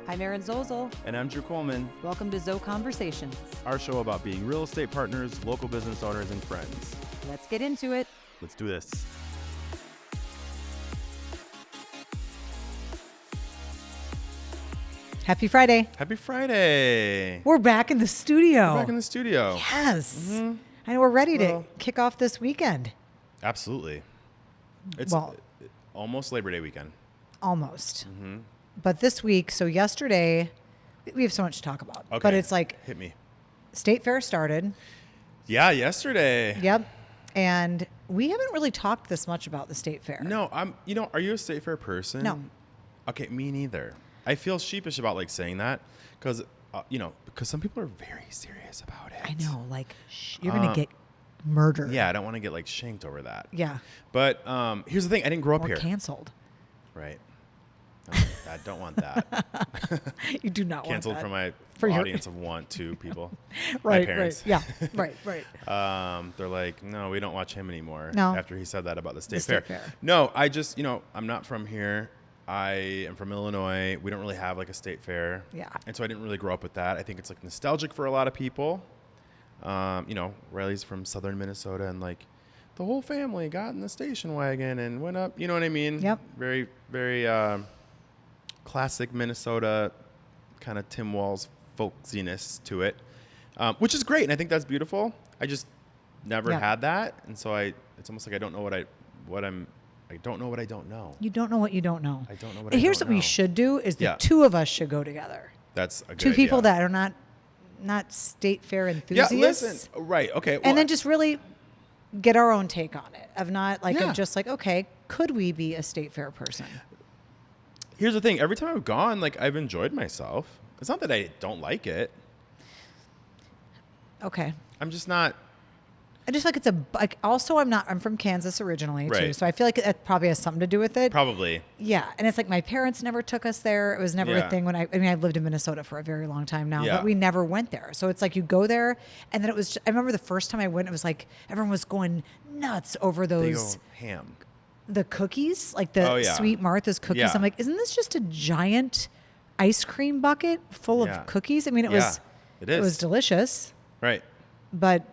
I'm Erin Zozel. And I'm Drew Coleman. Welcome to Zo Conversations. Our show about being real estate partners, local business owners, and friends. Let's get into it. Let's do this. Happy Friday. Happy Friday. We're back in the studio. We're back in the studio. Yes. Mm-hmm. And we're ready to kick off this weekend. Absolutely. It's almost Labor Day weekend. Almost. Mm-hmm. But this week, so yesterday, we have so much to talk about. Okay. But it's like hit me. State Fair started. Yeah, yesterday. Yep. And we haven't really talked this much about the State Fair. No, are you a State Fair person? No. Okay, me neither. I feel sheepish about saying that because some people are very serious about it. I know, you're going to get murdered. Yeah, I don't want to get shanked over that. Yeah. But here's the thing, I didn't grow up or here. Canceled. Right. I don't want that. You do not Canceled want that. for my audience of 2 people. Right, my parents. right. Yeah, right. They're like, no, we don't watch him anymore. No. After he said that about the State Fair. Fair. No, I just, I'm not from here. I am from Illinois. We don't really have a State Fair. Yeah. And so I didn't really grow up with that. I think it's nostalgic for a lot of people. Riley's from southern Minnesota and the whole family got in the station wagon and went up. You know what I mean? Yep. Very, very classic Minnesota kind of Tim Walz folksiness to it, which is great. And I think that's beautiful. I just never had that. And so it's almost like I don't know I don't know what I don't know. You don't know what you don't know. I don't know what I don't know. Here's what we should do is the two of us should go together. That's a good Two idea. people that are not State Fair enthusiasts. Yeah, listen. Right. Okay. And then just really get our own take on it of not of just okay, could we be a State Fair person? Here's the thing. Every time I've gone, I've enjoyed myself. It's not that I don't like it. Okay. I'm just not. I just it's also I'm from Kansas originally too. So I feel like that probably has something to do with it. Probably. Yeah. And it's my parents never took us there. It was never a thing I've lived in Minnesota for a very long time now, but we never went there. So it's you go there and then I remember the first time I went, it was everyone was going nuts over those. Big old ham. The cookies, the Sweet Martha's cookies. Yeah. I'm isn't this just a giant ice cream bucket full of cookies? I mean, it was delicious. Right. But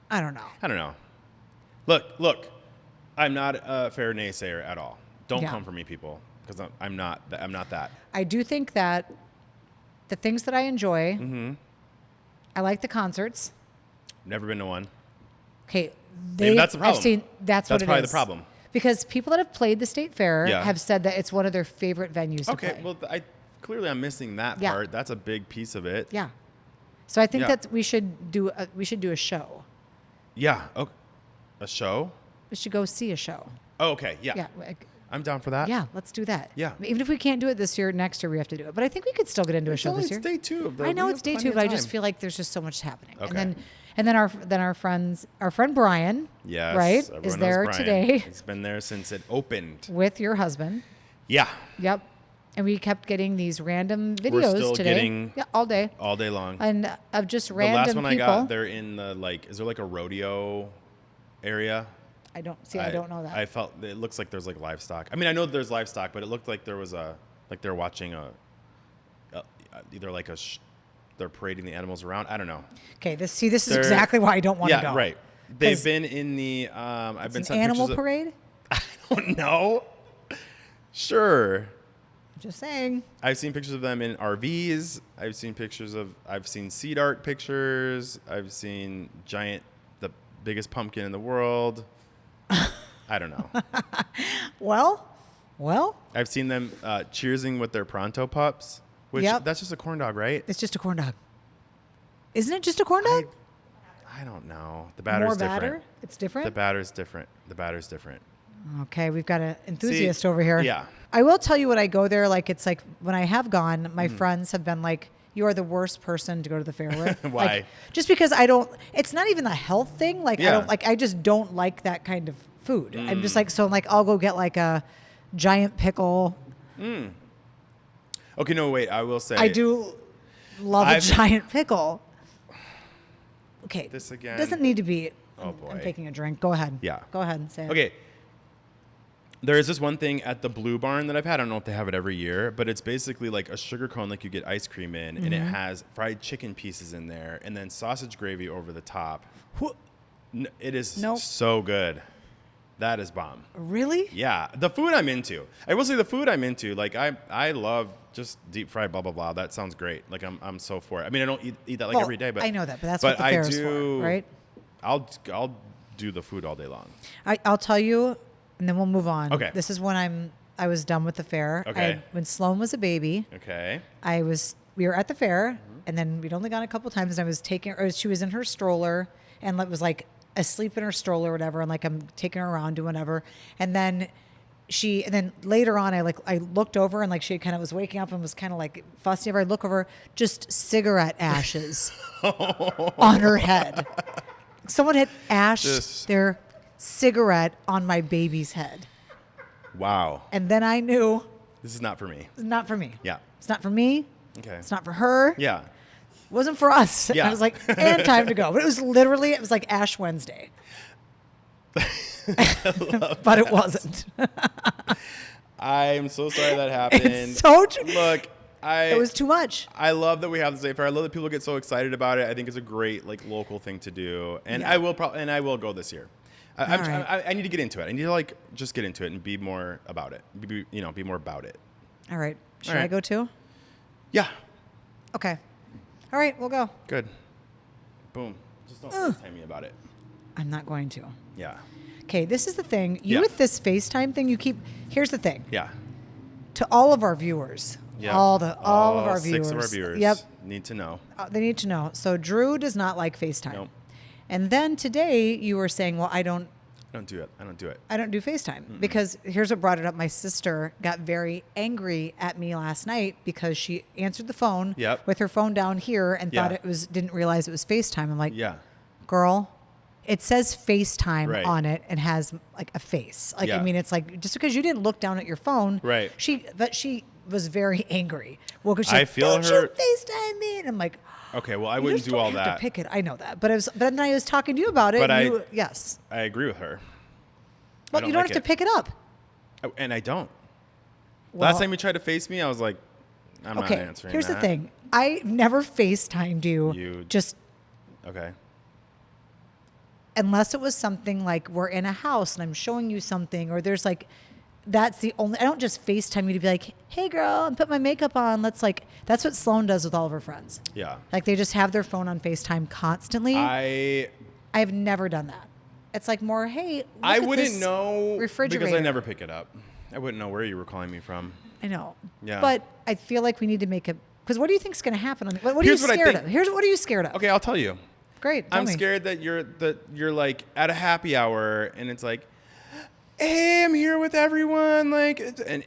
I don't know. Look, I'm not a fair naysayer at all. Don't come for me, people, because I'm not that. I do think that the things that I enjoy, I like the concerts. Never been to one. Okay. Maybe that's the problem. That's what it is. That's probably the problem. Because people that have played the State Fair have said that it's one of their favorite venues to play. Okay, well, I'm missing that part. That's a big piece of it. Yeah. So I think that we should do a show. Yeah. Okay. A show? We should go see a show. Oh, okay. Yeah. Yeah. I'm down for that. Yeah, let's do that. Yeah. Even if we can't do it this year, next year we have to do it. But I think we could still get into a show this year. It's day 2. I know it's day 2, but I just feel like there's just so much happening. Okay. And then our friend Brian, yes, right, is there today. He's been there since it opened. With your husband. Yeah. Yep. And we kept getting these random videos We're still today. Getting all day. All day long. And of just random people. The last one I got, they're in the is there a rodeo area? I don't know that. I felt it looks like there's livestock. I mean, I know there's livestock, but it looked like there was they're watching either they're parading the animals around. I don't know. Okay, this is exactly why I don't want to go. Yeah, right. They've been in the I've been sent animal parade. I don't know. Sure. Just saying. I've seen pictures of them in RVs. I've seen seed art pictures. I've seen the biggest pumpkin in the world. I don't know. Well. I've seen them cheersing with their Pronto pups, which that's just a corn dog, right? It's just a corn dog. Isn't it just a corn dog? I don't know. The batter's different. More batter? It's different? The batter's different. Okay, we've got an enthusiast over here. Yeah. I will tell you when I go there, when I have gone, my friends have been you are the worst person to go to the fair with. Why? Just because it's not even a health thing. I just don't like that kind of food. I'm just I'll go get a giant pickle. Okay, no, wait, I will say. I do love a giant pickle. Okay. This again. Doesn't need to be. Oh, boy. I'm taking a drink. Go ahead. Yeah. Go ahead and say it. Okay. There is this one thing at the Blue Barn that I've had. I don't know if they have it every year, but it's basically like a sugar cone like you get ice cream in, and it has fried chicken pieces in there and then sausage gravy over the top. It is so good. That is bomb. Really? Yeah. The food I'm into. I will say the food I'm into. Like I love just deep fried blah blah blah. That sounds great. Like I'm so for it. I mean I don't eat that every day, but I know that, but that's what the fair is for, right? I'll do the food all day long. I'll tell you, and then we'll move on. Okay. This is when I was done with the fair. Okay. When Sloan was a baby. Okay. We were at the fair, and then we'd only gone a couple times, and I was she was in her stroller, and it was like asleep in her stroller or whatever, and like I'm taking her around doing whatever, and then later on I looked over and like she kind of was waking up and was kind of like fussy. If I look over, just cigarette ashes on her head. Someone had ashed their cigarette on my baby's head. Wow. And then I knew this is not for me. It's not for me. Yeah. It's not for me. Okay. It's not for her. Yeah. It wasn't for us. Yeah. I was like, and time to go. But it was like Ash Wednesday. But it wasn't. I'm so sorry that happened. It's so Look, it was too much. I love that we have the state fair. I love that people get so excited about it. I think it's a great like local thing to do, and I will go this year. I need to get into it. I need to like just get into it and be more about it. Be more about it. All right. Should I go too? Yeah. Okay. All right, we'll go. Good. Boom. Just don't FaceTime me about it. I'm not going to. Yeah. Okay, this is the thing. With this FaceTime thing, here's the thing. Yeah. To all of our viewers, all of our viewers. 6 of our viewers. Yep. Need to know. They need to know. So Drew does not like FaceTime. Nope. And then today you were saying, well, I don't do it. I don't do it. I don't do FaceTime because here's what brought it up. My sister got very angry at me last night because she answered the phone with her phone down here and thought didn't realize it was FaceTime. I'm like, girl, it says FaceTime on it and has like a face. Like, I mean, it's like, just because you didn't look down at your phone, she was very angry. Well, because I feel don't her you FaceTime me? And I'm like, okay, well, I wouldn't do all that. To pick it. I know that, but then I was talking to you about it. But I agree with her. Well, you don't have to pick it up. And I don't. Last time you tried to face me, I was like, I'm not answering. Here's the thing. I never FaceTimed you. Just okay. Unless it was something like we're in a house and I'm showing you something, or there's like. That's the only. I don't just FaceTime you to be like, "Hey, girl, and put my makeup on." That's what Sloan does with all of her friends. Yeah. Like they just have their phone on FaceTime constantly. I've never done that. It's like more, hey. I wouldn't know refrigerator because I never pick it up. I wouldn't know where you were calling me from. I know. Yeah. But I feel like we need to make a. Because what do you think is going to happen? What are you scared of? What are you scared of? Okay, I'll tell you. Great. I'm scared that you're like at a happy hour and it's like, hey, I'm here with everyone, like, and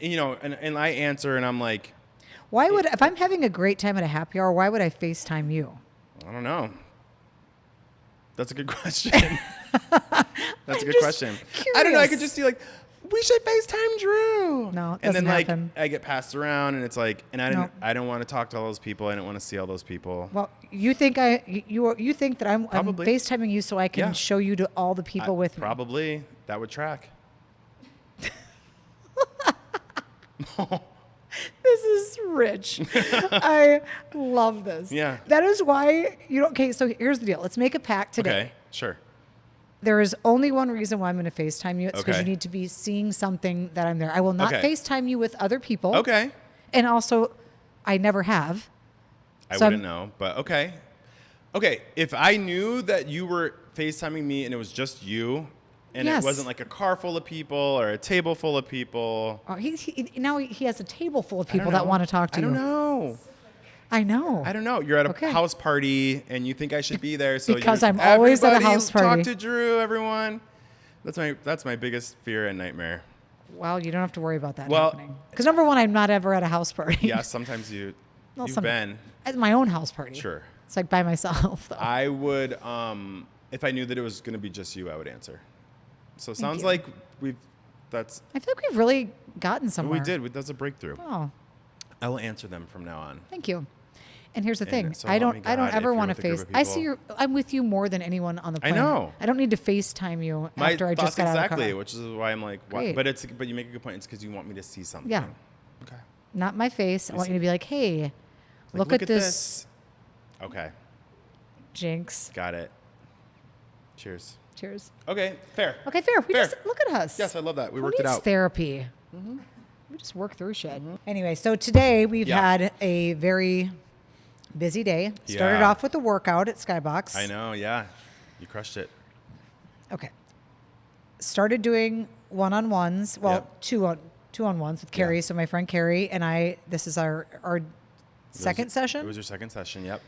I answer and I'm like, if I'm having a great time at a happy hour, why would I FaceTime you? I don't know. That's a good question. That's a good question. Curious. I don't know. I could just be like, we should FaceTime Drew. No, and then happen. I get passed around and it's like, and I don't want to talk to all those people. I didn't want to see all those people. Well, you think you think that I'm FaceTiming you so I can show you to all the people with me. Probably that would track. This is rich. I love this. Yeah. That is why okay, so here's the deal. Let's make a pact today. Okay, sure. There is only one reason why I'm going to FaceTime you. It's because you need to be seeing something that I'm there. I will not FaceTime you with other people. Okay. And also, I never have. I wouldn't know, but okay. Okay, if I knew that you were FaceTiming me and it was just you, and it wasn't like a car full of people or a table full of people. Oh, now he has a table full of people that want to talk to you. I don't know. I don't know. You're at a house party and you think I should be there, so because I'm always at a house party. Talk to Drew, everyone. That's my biggest fear and nightmare. Well, you don't have to worry about that happening. Because number one, I'm not ever at a house party. Yeah, sometimes you've been at my own house party. Sure. It's like by myself. Though. I would, if I knew that it was going to be just you, I would answer. So it sounds like I feel like we've really gotten somewhere. We did. That's a breakthrough. Oh. I will answer them from now on. Thank you. And here's the thing. So I help me don't God, ever if want to you're with a group I of see people. I'm with you more than anyone on the I planet. know. I don't need to FaceTime you My after I just thoughts got out of the exactly, car. which is why I'm like, why? Great. But you make a good point. It's because you want me to see something. Yeah. Okay. Not my face. I want you to be like, hey, Like, look at this. Okay. Jinx. Got it. Cheers. Cheers. Okay. Fair. Okay, fair. We Fair. just look at us. Yes, I love that. We Who worked it needs out. therapy. We just work through shit. Anyway, so today we've had a very busy day. Started Yeah. off with the workout at Skybox. I know. Yeah. You crushed it. Okay. Started doing one-on-ones. Well, Yep. two-on-ones with Carrie. Yeah. So my friend Carrie and I, this is our second session. It was your second session. Yep.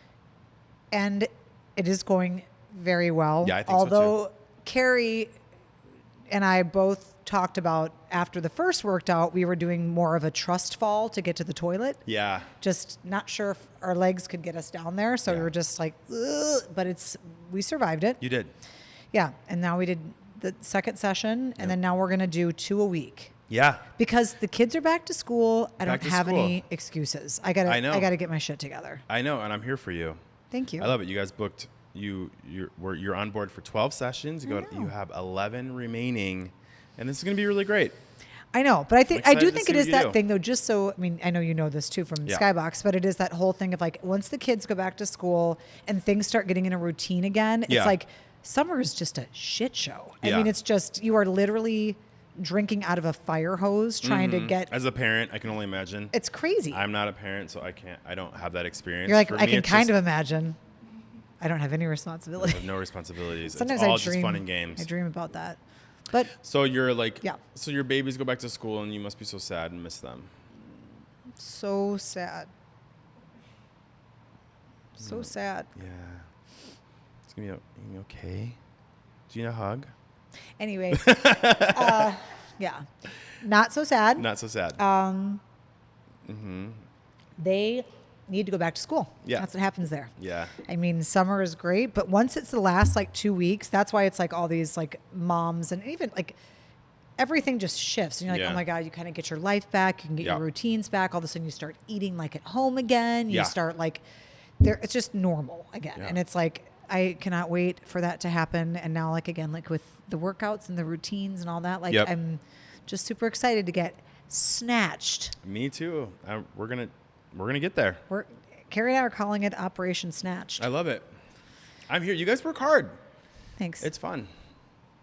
And it is going very well. Yeah, I think so, Although Carrie and I both talked about after the first worked out, we were doing more of a trust fall to get to the toilet. Yeah. Just not sure if our legs could get us down there. So we Yeah. were just like, ugh, but we survived it. You did. Yeah. And now we did the second session and then now we're going to do 2 a week. Yeah. Because the kids are back to school. I Back don't to have school. any excuses. I gotta get my shit together. I know, and I'm here for you. Thank you. I love it. You guys booked. You're on board for 12 sessions. You have 11 remaining, and this is going to be really great. I know, but I do excited to think see it what is you that do. thing though. Just so I mean, I know you know this too from Yeah. Skybox, but it is that whole thing of like once the kids go back to school and things start getting in a routine again, Yeah. it's like summer is just a shit show. I Yeah. mean, it's just you are literally drinking out of a fire hose trying to get. As a parent, I can only imagine. It's crazy. I'm not a parent, so I don't have that experience. You're like, For I me, can it's kind just- of imagine. I don't have any I responsibility. have no responsibilities. Sometimes it's all I dream. just fun and games. I dream about that, but So you're like, Yeah. So your babies go back to school, and you must be so sad and miss them. so sad. So sad. Yeah. It's gonna be okay. Do you need a hug? Anyway, yeah, not so sad. Not so sad. They need to go back to school. Yeah. That's what happens there. Yeah. I mean, summer is great, but once it's the last like 2 weeks, that's why it's like all these like moms and even like everything just shifts. And you're like, Yeah. oh my God, you kind of get your life back. You can get Yeah. your routines back. All of a sudden you start eating like at home again. You Yeah. start like there. It's just normal again. Yeah. And it's like, I cannot wait for that to happen. And now like, again, like with the workouts and the routines and all that, like Yep. I'm just super excited to get snatched. Me too. We're gonna get there. Carrie and I are calling it Operation Snatched. I love it. I'm here. You guys work hard. Thanks. It's fun.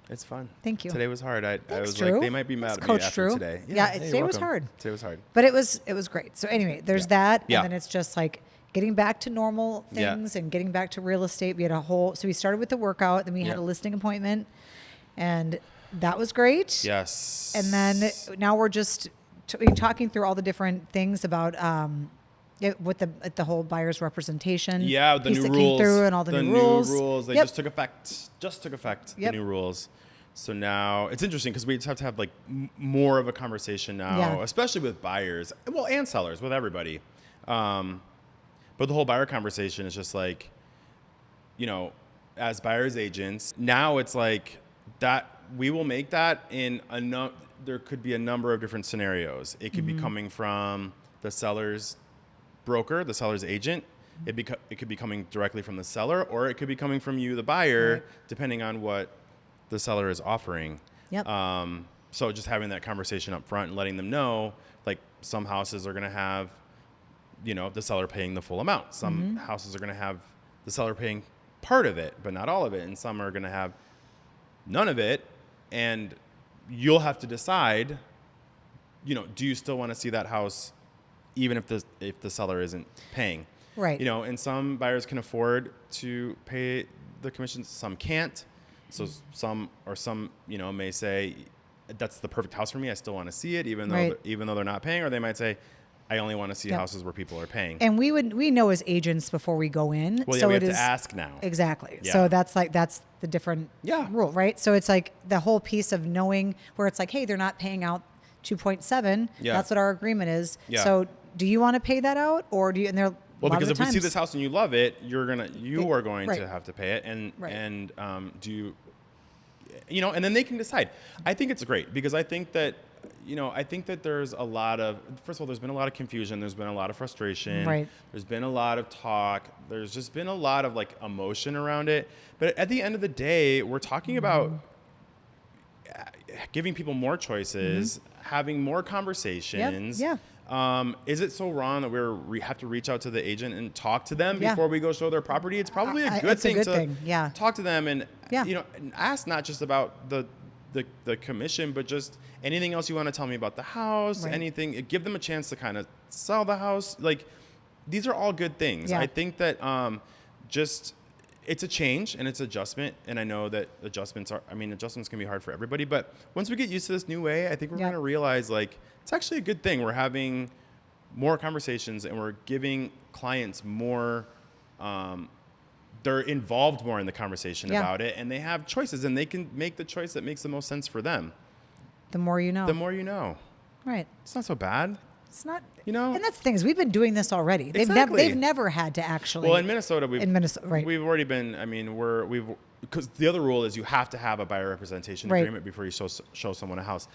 It's fun. Thank you. Today was hard. I was Drew. like, they might be mad Thanks, at me Coach after Drew. today. Yeah, hey, today was welcome. hard. Today was hard. But it was great. So anyway, there's that, Yeah. and then it's just like getting back to normal Yeah. things and getting back to real estate. We had so we started with the workout, then we had Yeah. a listing appointment, and that was great. Yes. And then now we're just talking through all the different things about with the whole buyer's representation. Yeah, the piece new that rules. came through and all the new rules. They Yep. just took effect. The Yep. new rules. So now it's interesting because we just have to have like more of a conversation now, Yeah. especially with buyers, well, and sellers, with everybody. But the whole buyer conversation is just like, as buyers agents, now it's like that we will make that in there could be a number of different scenarios. It could be coming from the seller's broker, the seller's agent. It could be coming directly from the seller, or it could be coming from you, the buyer, Right. depending on what the seller is offering. Yep. So just having that conversation up front and letting them know, like some houses are going to have, the seller paying the full amount. Some houses are going to have the seller paying part of it, but not all of it. And some are going to have none of it. And you'll have to decide, do you still want to see that house even if the seller isn't paying? Right. And some buyers can afford to pay the commissions, some can't. So some may say that's the perfect house for me. I still want to see it, even though they're not paying. Or they might say, I only want to see houses where people are paying. And we know as agents before we go in. Well, yeah, so we have it to is, ask now. Exactly. Yeah. So that's the different Yeah. rule, right? So it's like the whole piece of knowing where it's like, hey, they're not paying out 2.7. Yeah. That's what our agreement is. Yeah. So do you want to pay that out, or do you? And they're Well, a lot because of if the we see times- this house and you love it, you are going Right. to have to pay it, and Right. do you, and then they can decide. I think it's great because I think that I think that there's a lot of, first of all, there's been a lot of confusion. There's been a lot of frustration. Right. There's been a lot of talk. There's just been a lot of like emotion around it. But at the end of the day, we're talking about giving people more choices, having more conversations. Yeah. Is it so wrong that we have to reach out to the agent and talk to them before we go show their property? It's probably a good thing to talk to them and, ask not just about the commission, but just anything else you want to tell me about the house, anything, give them a chance to kind of sell the house. Like, these are all good things. I think that it's a change and it's adjustment. And I know that adjustments can be hard for everybody, but once we get used to this new way, I think we're going to realize like, it's actually a good thing. We're having more conversations and we're giving clients more, they're involved more in the conversation about it, and they have choices and they can make the choice that makes the most sense for them. The more you know. The more you know. Right. It's not so bad. It's not, and that's the thing is we've been doing this already. They've never had to actually. Well, in Minnesota, we've already been. Because the other rule is you have to have a buyer representation agreement before you show someone a house.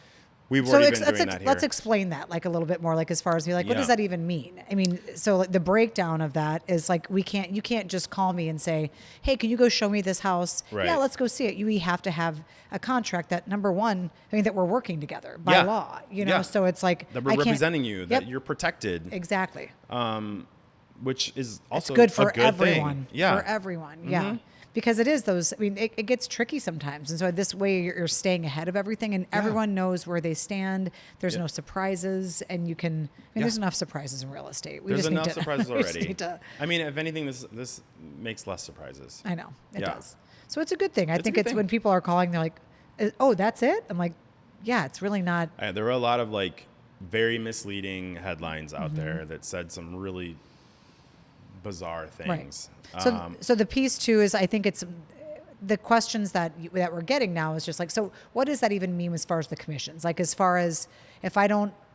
We've already been doing that here. Let's explain that like a little bit more, like as far as what does that even mean? I mean, so like the breakdown of that is like you can't just call me and say, hey, can you go show me this house? Right. Yeah, let's go see it. We have to have a contract that number one, that we're working together by law, so it's like that we're representing you, that you're protected. Exactly. Which is also it's good for a good everyone. thing. Yeah. For everyone. Yeah. Because it is those, it gets tricky sometimes. And so this way you're staying ahead of everything and everyone knows where they stand. There's no surprises and you can, there's enough surprises in real estate. There's enough surprises already. If anything, this makes less surprises. I know, it does. So it's a good thing. I think it's when people are calling, they're like, oh, that's it? I'm like, yeah, it's really not. There were a lot of like very misleading headlines out there that said some really bizarre things. Right. So the piece too is I think it's the questions that we're getting now is just like, so what does that even mean as far as the commissions? Like as far as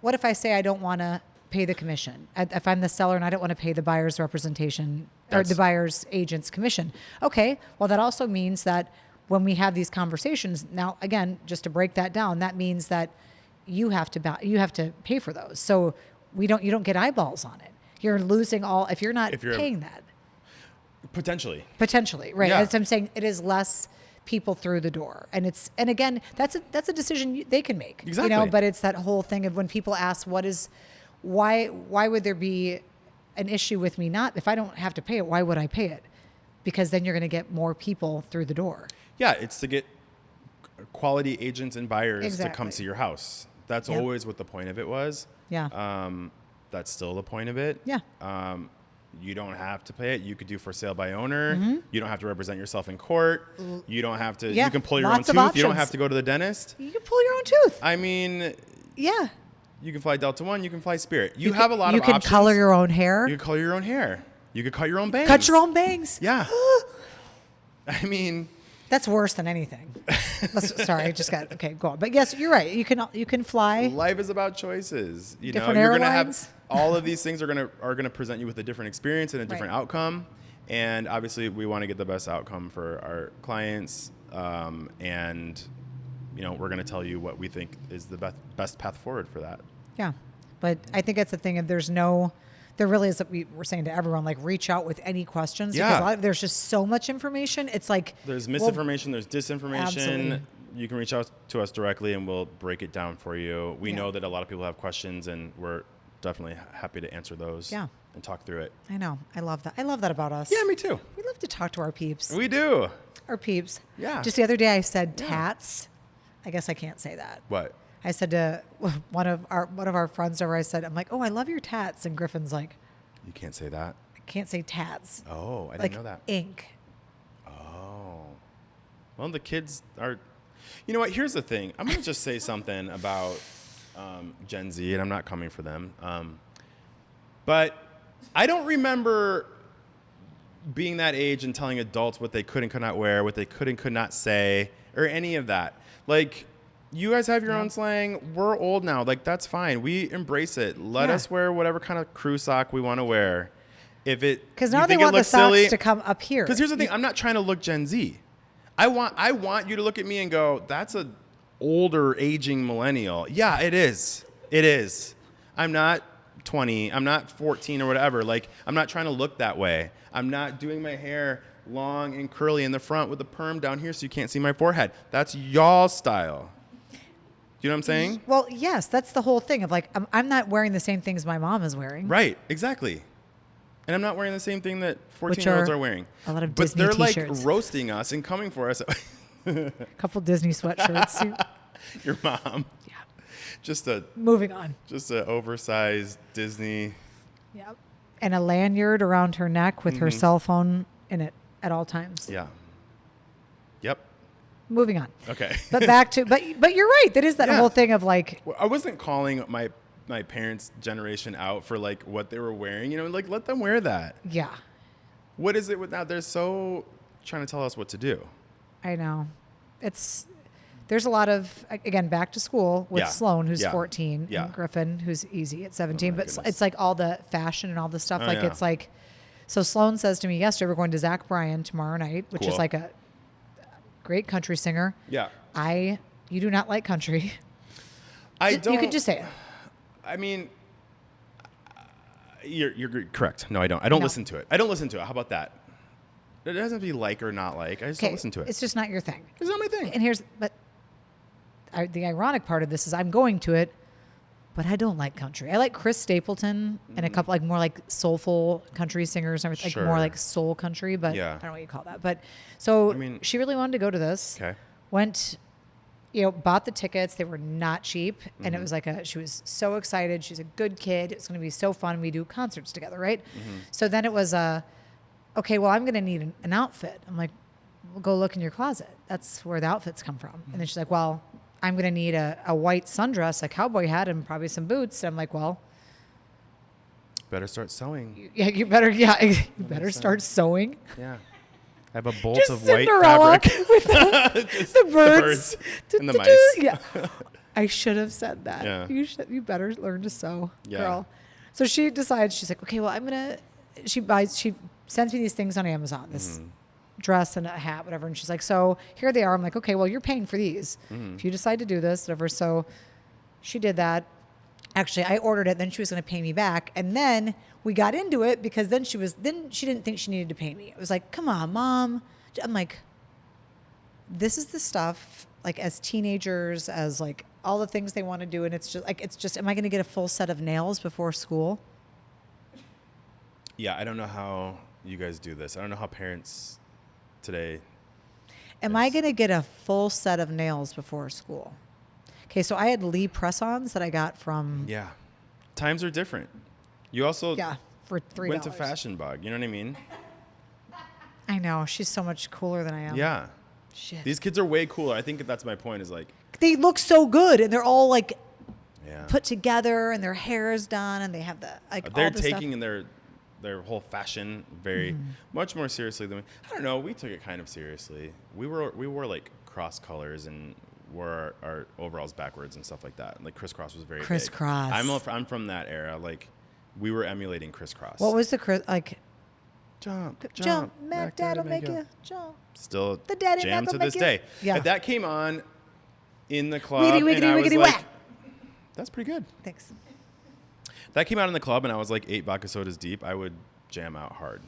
what if I say I don't want to pay the commission? If I'm the seller and I don't want to pay the buyer's representation or the buyer's agent's commission. Okay, well that also means that when we have these conversations, now again, just to break that down, that means that you have to pay for those. So you don't get eyeballs on it. You're losing all if you're not paying that. Potentially, right? Yeah. As I'm saying, it is less people through the door, and again, that's a decision they can make. Exactly. But it's that whole thing of when people ask, why would there be an issue with me not if I don't have to pay it? Why would I pay it? Because then you're going to get more people through the door. Yeah, it's to get quality agents and buyers to come see your house. That's always what the point of it was. Yeah. That's still the point of it. Yeah. You don't have to pay it. You could do for sale by owner. You don't have to represent yourself in court. You don't have to. You can pull your own tooth. You don't have to go to the dentist. You can pull your own tooth. I mean. Yeah. You can fly Delta One. You can fly Spirit. You have a lot of options. You can color your own hair. You can color your own hair. You could cut your own bangs. Cut your own bangs. Yeah. I mean. That's worse than anything. Sorry, I just got okay. Go on, but yes, you're right. You can fly. Life is about choices. Different you're airlines. Gonna have all of these things are gonna present you with a different experience and a different outcome. And obviously, we want to get the best outcome for our clients. And we're gonna tell you what we think is the best path forward for that. Yeah, but I think that's the thing. If there really is, we were saying to everyone, like reach out with any questions because there's just so much information. It's like there's misinformation, there's disinformation. Absolutely. You can reach out to us directly and we'll break it down for you. We know that a lot of people have questions and we're definitely happy to answer those and talk through it. I know. I love that. I love that about us. Yeah, me too. We love to talk to our peeps. We do. Our peeps. Yeah. Just the other day I said tats. I guess I can't say that. What? I said to one of our friends over, I'm like, oh, I love your tats. And Griffin's like, you can't say that? I can't say tats. Oh, I didn't know that. Ink. Oh. Well, the kids are... You know what? Here's the thing. I'm going to just say something about Gen Z, and I'm not coming for them. But I don't remember being that age and telling adults what they could and could not wear, what they could and could not say, or any of that. Like... You guys have your own slang. We're old now. Like, that's fine. We embrace it. Let us wear whatever kind of crew sock we want to wear. Because now they want the socks to come up here. Because here's the thing. I'm not trying to look Gen Z. I want you to look at me and go, that's a older aging millennial. Yeah, it is. It is. I'm not 20. I'm not 14 or whatever. Like, I'm not trying to look that way. I'm not doing my hair long and curly in the front with a perm down here so you can't see my forehead. That's y'all's style. You know what I'm saying? Well, yes, that's the whole thing of like, I'm not wearing the same things my mom is wearing. Right, exactly. And I'm not wearing the same thing that 14-year-olds are wearing. A lot of but Disney they're t-shirts. like roasting us and coming for us. A couple Disney sweatshirts. Your mom. Yeah. Moving on. Just an oversized Disney. Yep. And a lanyard around her neck with her cell phone in it at all times. Yeah. Yep. Moving on. Okay. But back to but you're right. That is that whole thing of like. Well, I wasn't calling my parents' generation out for like what they were wearing. You know, like let them wear that. Yeah. What is it with that? They're so trying to tell us what to do. I know. There's a lot of, again, back to school with Sloan, who's 14, and Griffin, who's easy at 17. But it's like all the fashion and all the stuff. It's like, so Sloan says to me yesterday, we're going to Zach Bryan tomorrow night, which is like a great country singer. Yeah. You do not like country. I don't. You can just say it. I mean, you're correct. No, I don't. I don't listen to it. I don't listen to it. How about that? It doesn't have to be like or not like. I just don't listen to it. It's just not your thing. It's not my thing. And the ironic part of this is I'm going to it, but I don't like country. I like Chris Stapleton and a couple like more like soulful country singers, like more like soul country, but I don't know what you call that. But so she really wanted to go to this. Okay. Went, bought the tickets. They were not cheap. And it was like she was so excited. She's a good kid. It's going to be so fun. We do concerts together, right? So then it was okay, well, I'm going to need an outfit. I'm like, well, go look in your closet. That's where the outfits come from. And then she's like, well, I'm going to need a white sundress, a cowboy hat, and probably some boots. And I'm like, well, better start sewing. You better start sewing. Yeah. I have a bolt just of Cinderella white fabric. With the birds. And the mice. Yeah. I should have said that. Yeah. You better learn to sew, girl. So she decides, she's like, okay, well, she sends me these things on Amazon, this dress and a hat, whatever. And she's like, so here they are. I'm like, okay, well, you're paying for these. If you decide to do this, whatever. So she did that. Actually, I ordered it. Then she was going to pay me back. And then we got into it because then she didn't think she needed to pay me. It was like, come on, Mom. I'm like, this is the stuff, like as teenagers, as like all the things they want to do. And it's just, am I going to get a full set of nails before school? Yeah. I don't know how you guys do this. I don't know how parents today. Am I going to get a full set of nails before school? Okay, so I had Lee press-ons that I got from... Yeah. Times are different. You also for $3. Went to Fashion Bug. You know what I mean? I know. She's so much cooler than I am. Yeah. Shit. These kids are way cooler. I think that's my point is like... They look so good, and they're all like put together, and their hair is done, and they have the... like they're all the taking their whole fashion very much more seriously than we... I don't know. We took it kind of seriously. We wore like cross colors and... wore our overalls backwards and stuff like that. Like crisscross was very crisscross. Big. I'm from that era. Like we were emulating crisscross. What was the like? Jump, Mac Dad'll make you jump. Still the daddy jam to this day. Yeah. If that came on in the club, wiggity, and I was wiggity, like, whack. That's pretty good. Thanks. If that came out in the club and I was like 8 vodka sodas deep, I would jam out hard.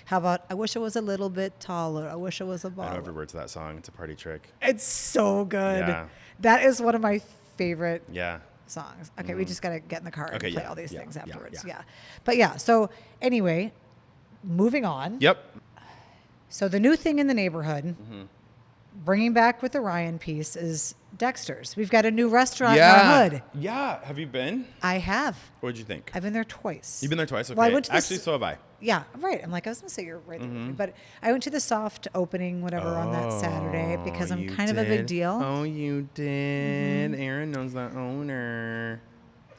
How about, I wish it was a little bit taller. I wish it was a baller. I know every word to that song. It's a party trick. It's so good. Yeah. That is one of my favorite songs. Okay, we just got to get in the car and play all these things afterwards. Yeah. But so anyway, moving on. Yep. So the new thing in the neighborhood, bringing back with the Ryan piece, is Dexter's. We've got a new restaurant in our hood. Yeah. Have you been? I have. What did you think? I've been there twice. You've been there twice? Okay. Well, I went to Actually, so have I. Yeah, right. I'm like, I was going to say you're right there. But I went to the soft opening, whatever, on that Saturday because I'm kind of a big deal. Oh, you did. Aaron knows the owner.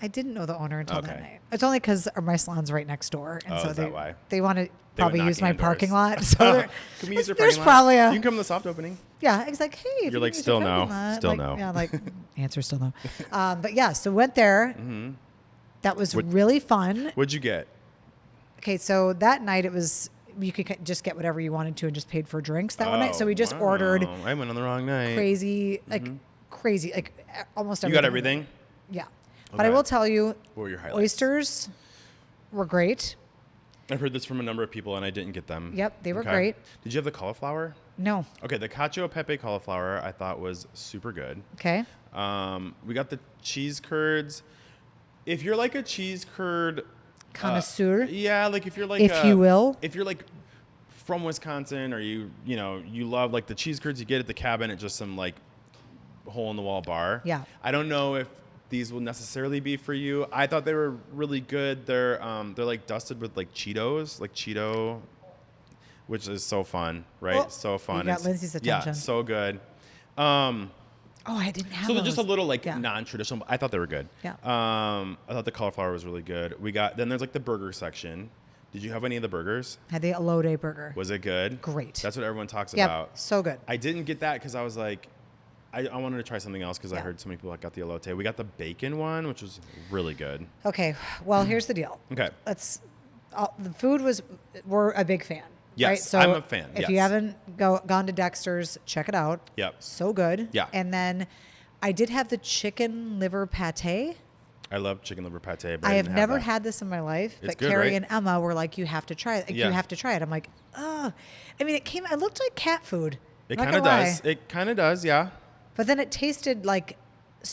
I didn't know the owner until that night. It's only because my salon's right next door. And so is that why? They want to probably use my parking lot. So can we use your there's parking lot? probably you can come to the soft opening. Yeah, it's like, hey. You're like, still no. Still no. Yeah, like, answer still no. But yeah, so went there. That was really fun. What'd you get? Okay, so that night it was, you could just get whatever you wanted to and just paid for drinks that one night. So we just ordered. I went on the wrong night. Crazy, like crazy, like almost You everything. got everything? Yeah. Okay. But I will tell you, what were your highlights? Oysters were great. I've heard this from a number of people, and I didn't get them. Yep, they were great. Did you have the cauliflower? No. Okay, the cacio e pepe cauliflower I thought was super good. Okay. We got the cheese curds. If you're like a cheese curd connoisseur, yeah, like if you're like if you will, if you're like from Wisconsin, or you love like the cheese curds you get at the cabin at just some like hole in the wall bar. Yeah. I don't know if these will necessarily be for you. I thought they were really good. They're like dusted with like Cheetos, like Cheeto, which is so fun, right? Oh, so fun. You got Lindsay's attention. Yeah, so good. Oh, I didn't have so those. they're just a little like Yeah. non-traditional. I thought they were good. Yeah. I thought the cauliflower was really good. Then there's like the burger section. Did you have any of the burgers? Had the elote burger. Was it good? Great. That's what everyone talks Yep, about. so good. I didn't get that because I was like, I wanted to try something else because I Yeah. heard so many people that got the elote. We got the bacon one, which was really good. Okay. Well, here's the deal. Okay. The food we're a big fan. Yes, right? So I'm a fan, If yes. you haven't gone to Dexter's, check it out. Yep. So good. Yeah. And then I did have the chicken liver pate. I love chicken liver pate. But I have didn't never that. had this in my life, It's but good, Carrie right? and Emma were like, "You have to try it. Yeah. You have to try it." I'm like, "Oh." I mean, it looked like cat food. It Not kind of gonna does. lie. It kind of does, yeah. But then it tasted like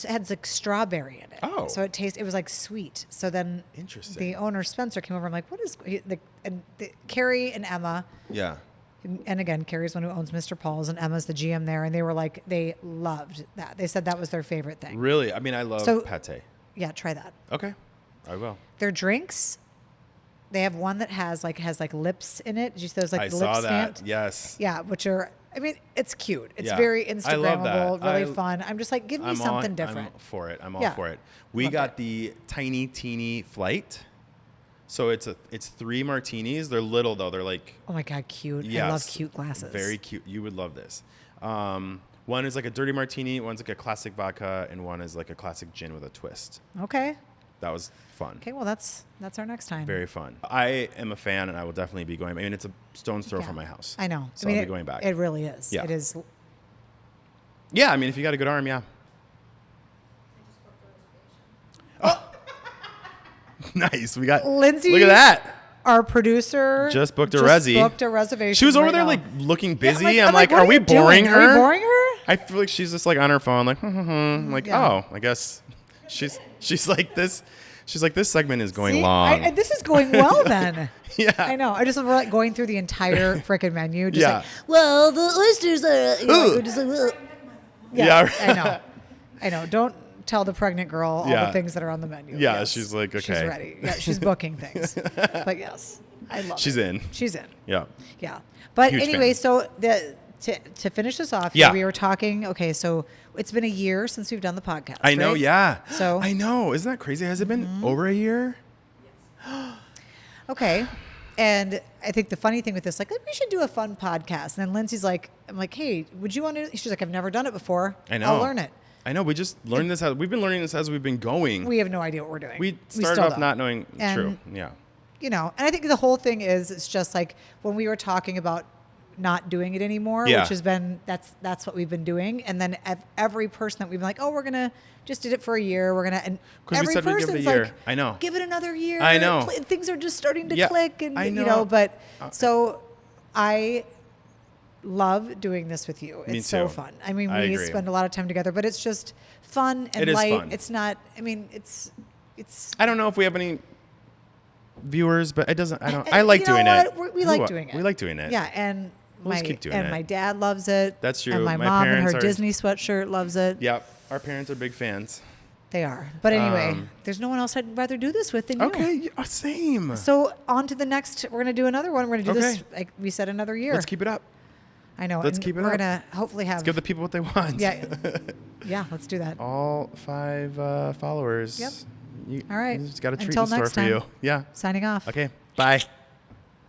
had like strawberry in it. Oh. So it was like sweet. So then Interesting. the owner Spencer came over. I'm like, "What is?" Carrie and Emma. Yeah. And again, Carrie's the one who owns Mr. Paul's, and Emma's the GM there, and they were like, they loved that. They said that was their favorite thing. Really? I mean, I love pate. Yeah, try that. Okay. I will. Their drinks, they have one that has like lips in it. Did you see those I lip saw that. stamped? Yes. Yeah, which are, I mean, it's cute. It's Yeah. very I love Instagrammable, that. really fun. I'm just like, give me something different. I'm for it. I'm all Yeah. for it. We Loved got it. the tiny, teeny flight. So it's 3 martinis. They're little though. They're like, Oh my God, cute. yes, I love cute glasses. Very cute. You would love this. One is like a dirty martini. One's like a classic vodka, and one is like a classic gin with a twist. Okay. That was fun. Okay, well, that's our next time. Very fun. I am a fan, and I will definitely be going. I mean, it's a stone's throw Yeah. from my house. I know. So I mean, I'll be going back. It really is. Yeah. It is. Yeah, I mean, if you got a good arm, yeah. Oh, nice. We got Lindsay. Look at that. Our producer Just booked a resi. booked a reservation. She was over right there now. like looking Yeah, busy. I'm I'm like, what are we you doing? boring her? Are we boring her? I feel like she's just like on her phone, like, I'm like, Yeah. oh, I guess she's like this. She's like, this segment is going See? long. This is going well then. Yeah. I know. I just we're like going through the entire freaking menu. Just Yeah. like, well, the oysters are. You know, Ooh. we're just like, "Ugh." Yeah. Yeah, I know. Don't tell the pregnant girl all Yeah. the things that are on the menu. Yeah, Yes. she's like, She's okay. ready. Yeah, she's booking things. But yes, I love She's it. in. She's in. Yeah. Yeah. But Huge anyway, fan. so to finish this off, Yeah. we were talking. Okay, so it's been a year since we've done the podcast. I know. right? Yeah. So- I know. Isn't that crazy? Has it been over a year? Okay. And I think the funny thing with this, like, we should do a fun podcast. And then Lindsay's like, I'm like, hey, would you want to? She's like, I've never done it before. I know. I'll learn it. I know. We just learned this. We've been learning this as we've been going. We have no idea what we're doing. We started still off don't. not knowing. And, True. Yeah. You know, and I think the whole thing is, it's just like when we were talking about not doing it anymore, Yeah. which has been, that's what we've been doing. And then every person that we've been like, oh, we're going to just did it for a year. We're going to, and 'Cause we every said we'd give it a person's year. like, I know. give it another year. I know. Things are just starting to Yeah, click and, I you know. know, but so I love doing this with you. Me It's so too. fun. I mean, I we agree. spend a lot of time together, but it's just fun and It is light. fun. It's not, I mean, it's, I don't know if we have any viewers, but it doesn't. and I like you know doing what? it. We like doing it. We like doing it. Yeah, and We'll just keep doing it. my dad loves it. That's true. And my My mom in her parents are- Disney sweatshirt loves it. Yep. Our parents are big fans. They are. But anyway, Um, there's no one else I'd rather do this with than you. Okay. Same. So on to the next. We're gonna do another one. We're gonna do this. Okay. Like we said, another year. Let's keep it up. I know. let's and keep it We're up. gonna hopefully have. Let's give the people what they want. Yeah. Yeah. Let's do that. All 5 followers. Yep. You, All right. You just got a treat Until in store next for time. you. Yeah. Signing off. Okay. Bye.